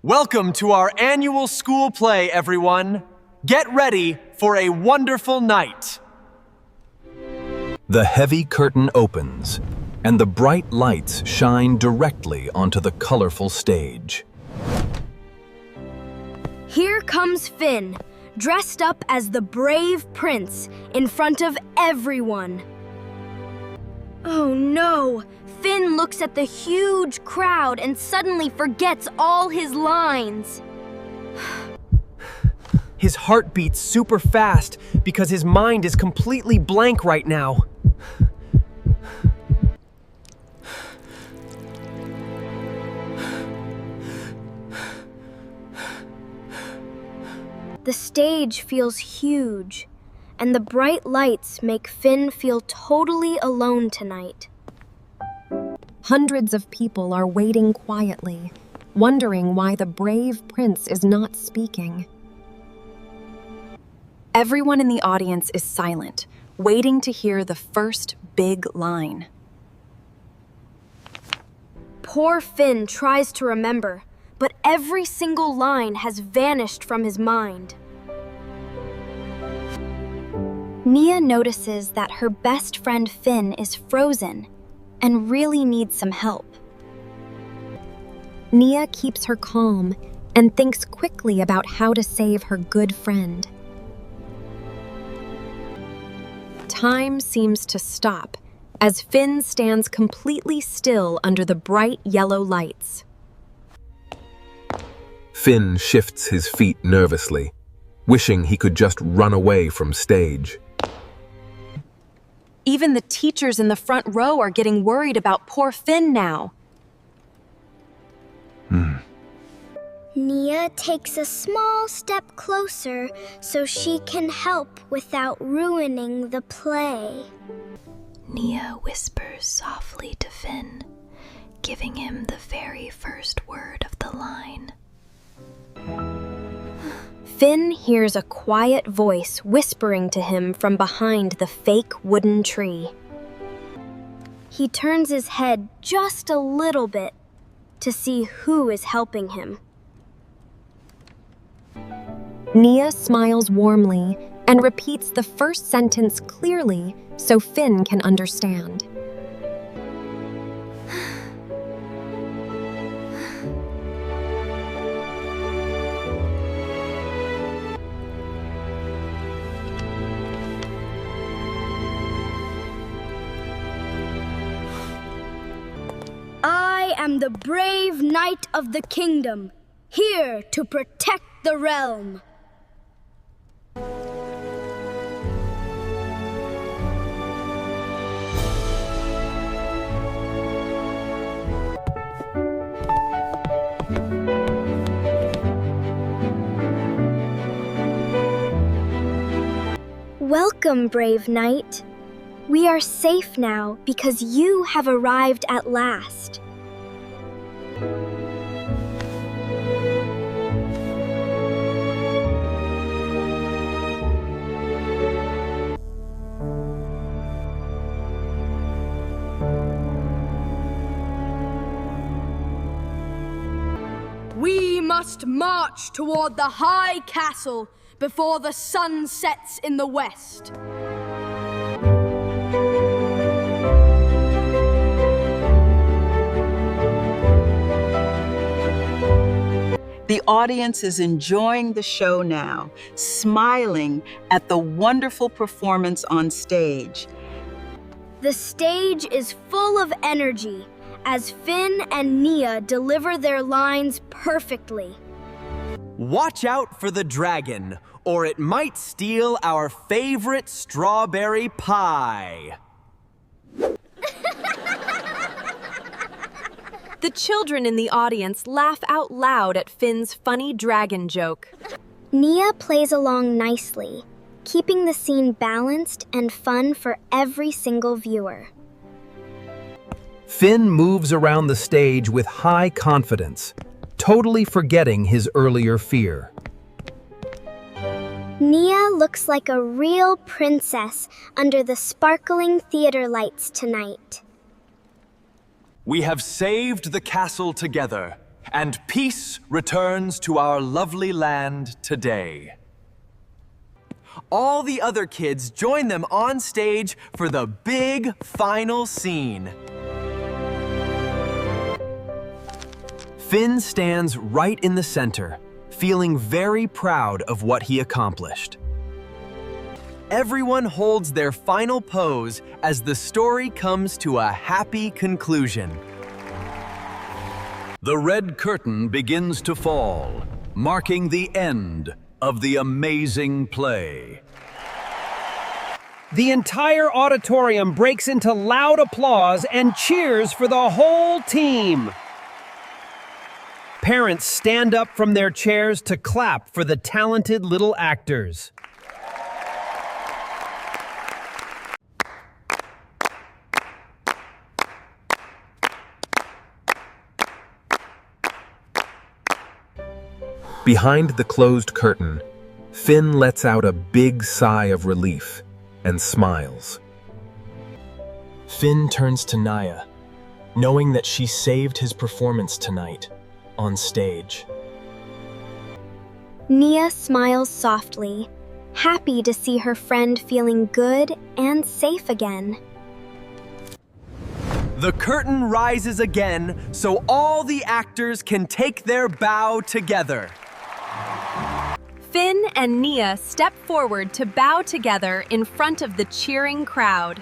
Welcome to our annual school play, everyone. Get ready for a wonderful night. The heavy curtain opens, and the bright lights shine directly onto the colorful stage. Here comes Finn, dressed up as the brave prince in front of everyone. Oh no! Finn looks at the huge crowd and suddenly forgets all his lines. His heart beats super fast because his mind is completely blank right now. The stage feels huge, and the bright lights make Finn feel totally alone tonight. Hundreds of people are waiting quietly, wondering why the brave prince is not speaking. Everyone in the audience is silent, waiting to hear the first big line. Poor Finn tries to remember, but every single line has vanished from his mind. Nia notices that her best friend Finn is frozen and really needs some help. Nia keeps her calm and thinks quickly about how to save her good friend. Time seems to stop as Finn stands completely still under the bright yellow lights. Finn shifts his feet nervously, wishing he could just run away from stage. Even the teachers in the front row are getting worried about poor Finn now. Nia takes a small step closer so she can help without ruining the play. Nia whispers softly to Finn, giving him the very first word of the line. Finn hears a quiet voice whispering to him from behind the fake wooden tree. He turns his head just a little bit to see who is helping him. Nia smiles warmly and repeats the first sentence clearly so Finn can understand. I am the brave knight of the kingdom, here to protect the realm. Welcome, brave knight. We are safe now because you have arrived at last. We must march toward the high castle before the sun sets in the west. The audience is enjoying the show now, smiling at the wonderful performance on stage. The stage is full of energy as Finn and Nia deliver their lines perfectly. Watch out for the dragon, or it might steal our favorite strawberry pie. The children in the audience laugh out loud at Finn's funny dragon joke. Nia plays along nicely, keeping the scene balanced and fun for every single viewer. Finn moves around the stage with high confidence, totally forgetting his earlier fear. Nia looks like a real princess under the sparkling theater lights tonight. We have saved the castle together. and peace returns to our lovely land today. All the other kids join them on stage for the big final scene. Finn stands right in the center, feeling very proud of what he accomplished. Everyone holds their final pose as the story comes to a happy conclusion. The red curtain begins to fall, marking the end of the amazing play. The entire auditorium breaks into loud applause and cheers for the whole team. Parents stand up from their chairs to clap for the talented little actors. Behind the closed curtain, Finn lets out a big sigh of relief and smiles. Finn turns to Nia, knowing that she saved his performance tonight on stage. Nia smiles softly, happy to see her friend feeling good and safe again. The curtain rises again so all the actors can take their bow together. Finn and Nia step forward to bow together in front of the cheering crowd.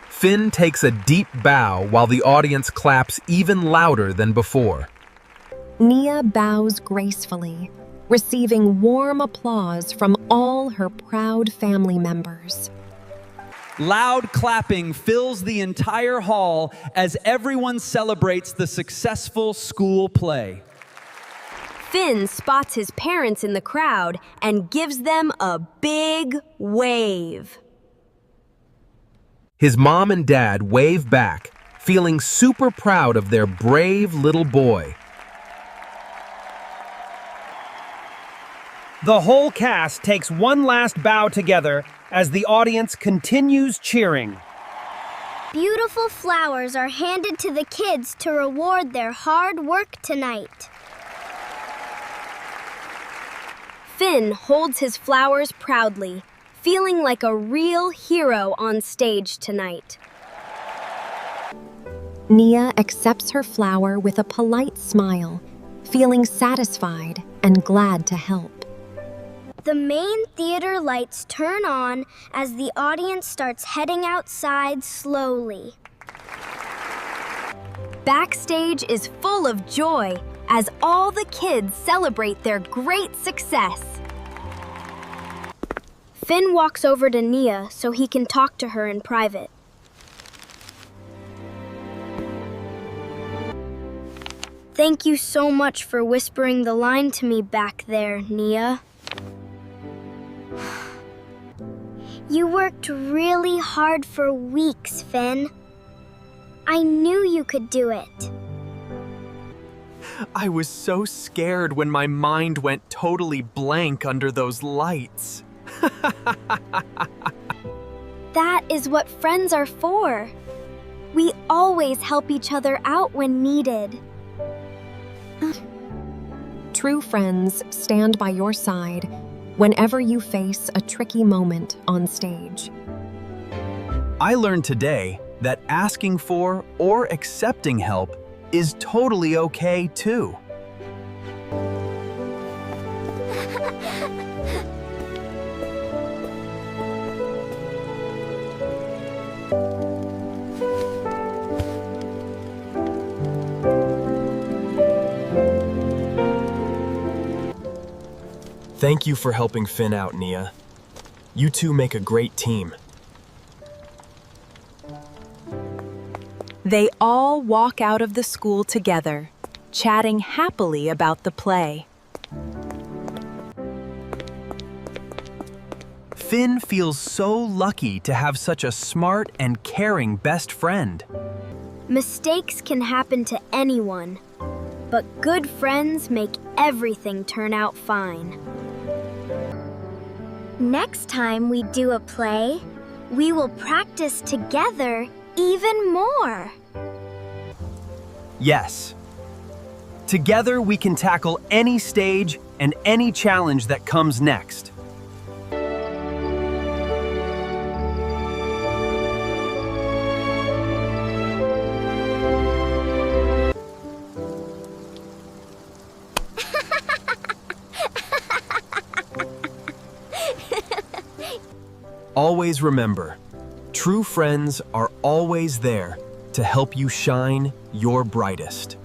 Finn takes a deep bow while the audience claps even louder than before. Nia bows gracefully, receiving warm applause from all her proud family members. Loud clapping fills the entire hall as everyone celebrates the successful school play. Finn spots his parents in the crowd and gives them a big wave. His mom and dad wave back, feeling super proud of their brave little boy. The whole cast takes one last bow together as the audience continues cheering. Beautiful flowers are handed to the kids to reward their hard work tonight. Finn holds his flowers proudly, feeling like a real hero on stage tonight. Nia accepts her flower with a polite smile, feeling satisfied and glad to help. The main theater lights turn on as the audience starts heading outside slowly. Backstage is full of joy as all the kids celebrate their great success. Finn walks over to Nia so he can talk to her in private. Thank you so much for whispering the line to me back there, Nia. You worked really hard for weeks, Finn. I knew you could do it. I was so scared when my mind went totally blank under those lights. That is what friends are for. We always help each other out when needed. True friends stand by your side whenever you face a tricky moment on stage. I learned today that asking for or accepting help is totally okay too. Thank you for helping Finn out, Nia. You two make a great team. They all walk out of the school together, chatting happily about the play. Finn feels so lucky to have such a smart and caring best friend. Mistakes can happen to anyone, but good friends make everything turn out fine. Next time we do a play, we will practice together even more. Yes. Together we can tackle any stage and any challenge that comes next. Always remember, true friends are always there to help you shine your brightest.